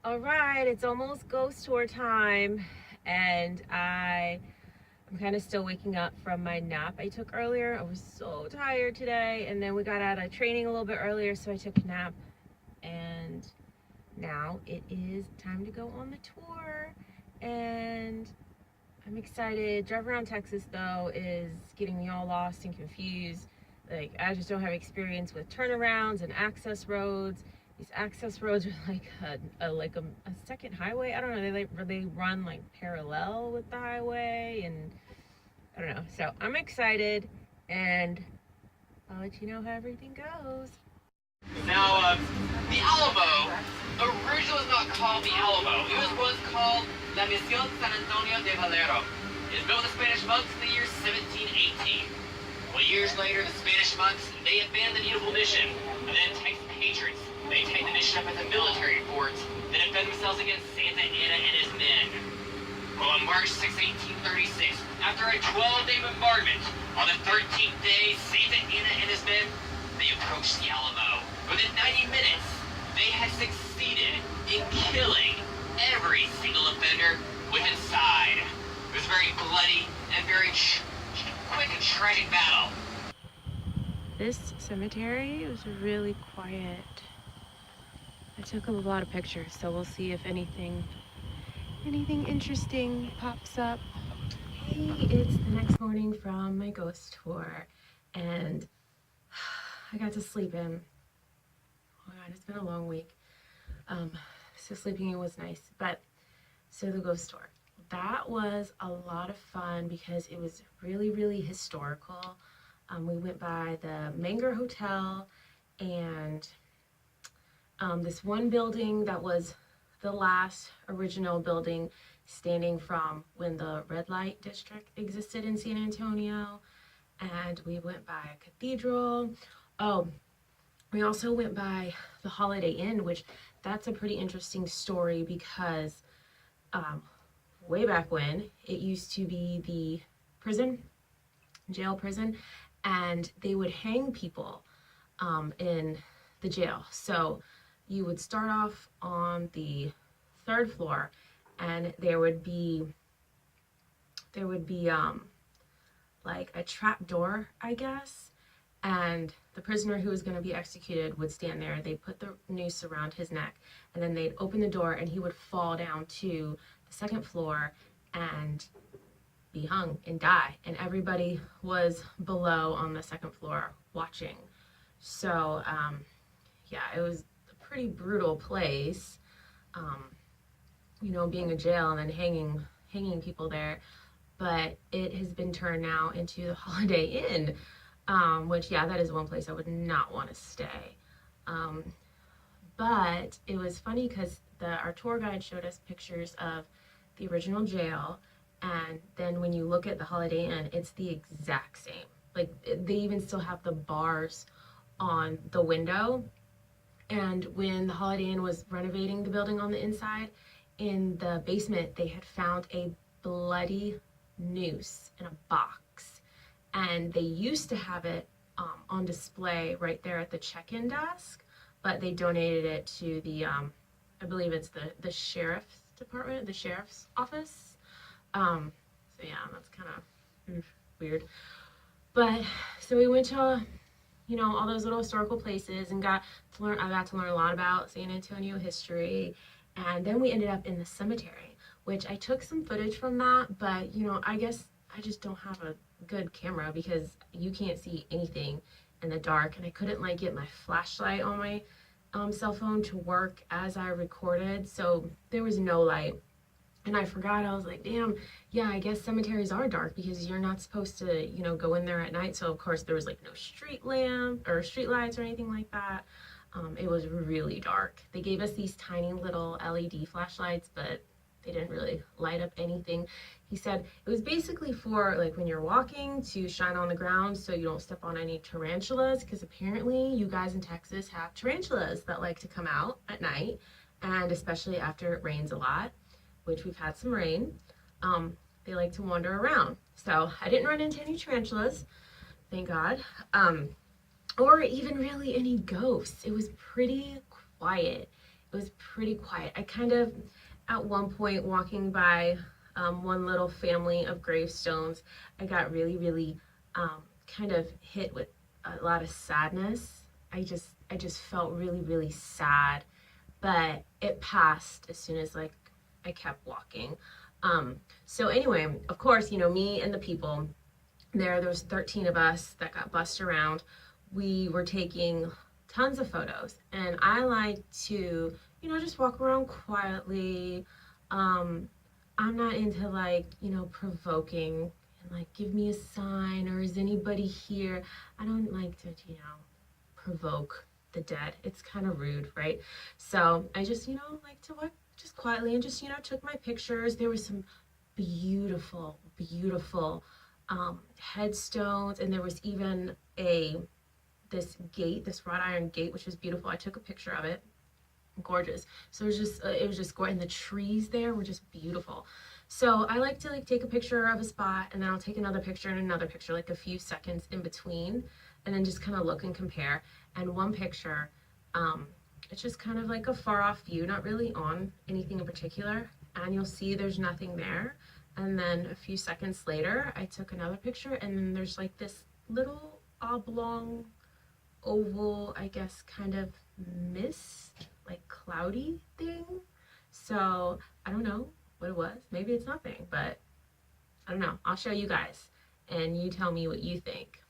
All right, it's almost ghost tour time, and I'm kind of still waking up from my nap I took earlier. I was so tired today, and then we got out of training a little bit earlier, so I took a nap, and now it is time to go on the tour, and I'm excited. Driving around Texas, though, is getting me all lost and confused. Like, I just don't have experience with turnarounds and access roads. These access roads are like a second highway. I don't know. They run like parallel with the highway, and I don't know. So I'm excited, and I'll let you know how everything goes. Now, the Alamo originally was not called the Alamo. It was once called La Misión San Antonio de Valero. It was built by the Spanish monks in the year 1718. 20 years later, the Spanish monks, they abandoned the needable mission, and then Texas patriots, they take the mission up as a military fort that defend themselves against Santa Anna and his men. Well, on March 6, 1836, after a 12-day bombardment, on the 13th day, Santa Anna and his men, they approached the Alamo. Within 90 minutes, they had succeeded in killing every single offender with inside. It was a very bloody and very quick and tragic battle. This cemetery was really quiet. I took a lot of pictures, so we'll see if anything interesting pops up. Hey, it's the next morning from my ghost tour, and I got to sleep in. Oh my God, it's been a long week. So sleeping in was nice. But so the ghost tour, that was a lot of fun because it was really, really historical. We went by the Menger Hotel and this one building that was the last original building standing from when the red light district existed in San Antonio. And we went by a cathedral. Oh, we also went by the Holiday Inn, which that's a pretty interesting story because way back when, it used to be the jail prison, and they would hang people in the jail. So you would start off on the 3rd floor, and there would be like a trap door, I guess, and the prisoner who was going to be executed would stand there. They'd put the noose around his neck, and then they'd open the door, and he would fall down to the 2nd floor and be hung and die. And everybody was below on the 2nd floor watching. So yeah, it was a pretty brutal place, you know, being a jail and then hanging people there. But it has been turned now into the Holiday Inn, which, yeah, that is one place I would not want to stay. But it was funny because our tour guide showed us pictures of the original jail, and then when you look at the Holiday Inn, it's the exact same. Like, they even still have the bars on the window. And when the Holiday Inn was renovating the building on the inside, in the basement, they had found a bloody noose in a box. And they used to have it on display right there at the check-in desk, but they donated it to the, I believe it's the sheriff's department, the sheriff's office. So yeah, that's kind of weird. But so we went to, you know, all those little historical places and I got to learn a lot about San Antonio history. And then we ended up in the cemetery, which I took some footage from that, but, you know, I guess I just don't have a good camera because you can't see anything in the dark, and I couldn't like get my flashlight on my cell phone to work as I recorded, so there was no light. And I forgot, I was like, damn, yeah, I guess cemeteries are dark because you're not supposed to, you know, go in there at night. So of course there was like no street lamp or street lights or anything like that. It was really dark. They gave us these tiny little LED flashlights, but they didn't really light up anything. He said it was basically for like when you're walking to shine on the ground so you don't step on any tarantulas, because apparently you guys in Texas have tarantulas that like to come out at night, and especially after it rains a lot, which we've had some rain. They like to wander around. So I didn't run into any tarantulas, thank God, or even really any ghosts. It was pretty quiet. It was pretty quiet. I kind of, at one point, walking by one little family of gravestones, I got really kind of hit with a lot of sadness. I just felt really sad, but it passed as soon as like I kept walking. So anyway, of course, you know, me and the people there was 13 of us that got bussed around. We were taking tons of photos, and I like to, you know, just walk around quietly. I'm not into like, you know, provoking and like give me a sign or is anybody here. I don't like to, you know, provoke the dead. It's kind of rude, right? So I just, you know, like to walk just quietly and just, you know, took my pictures. There was some beautiful headstones, and there was even this gate, this wrought iron gate, which was beautiful. I took a picture of it. Gorgeous. So it was just gorgeous, and the trees there were just beautiful. So I like to like take a picture of a spot, and then I'll take another picture and another picture, like a few seconds in between, and then just kind of look and compare. And one picture, it's just kind of like a far off view, not really on anything in particular, and you'll see there's nothing there. And then a few seconds later, I took another picture, and then there's like this little oblong, oval, I guess, kind of mist, like cloudy thing. So I don't know what it was. Maybe it's nothing, but I don't know. I'll show you guys, and you tell me what you think.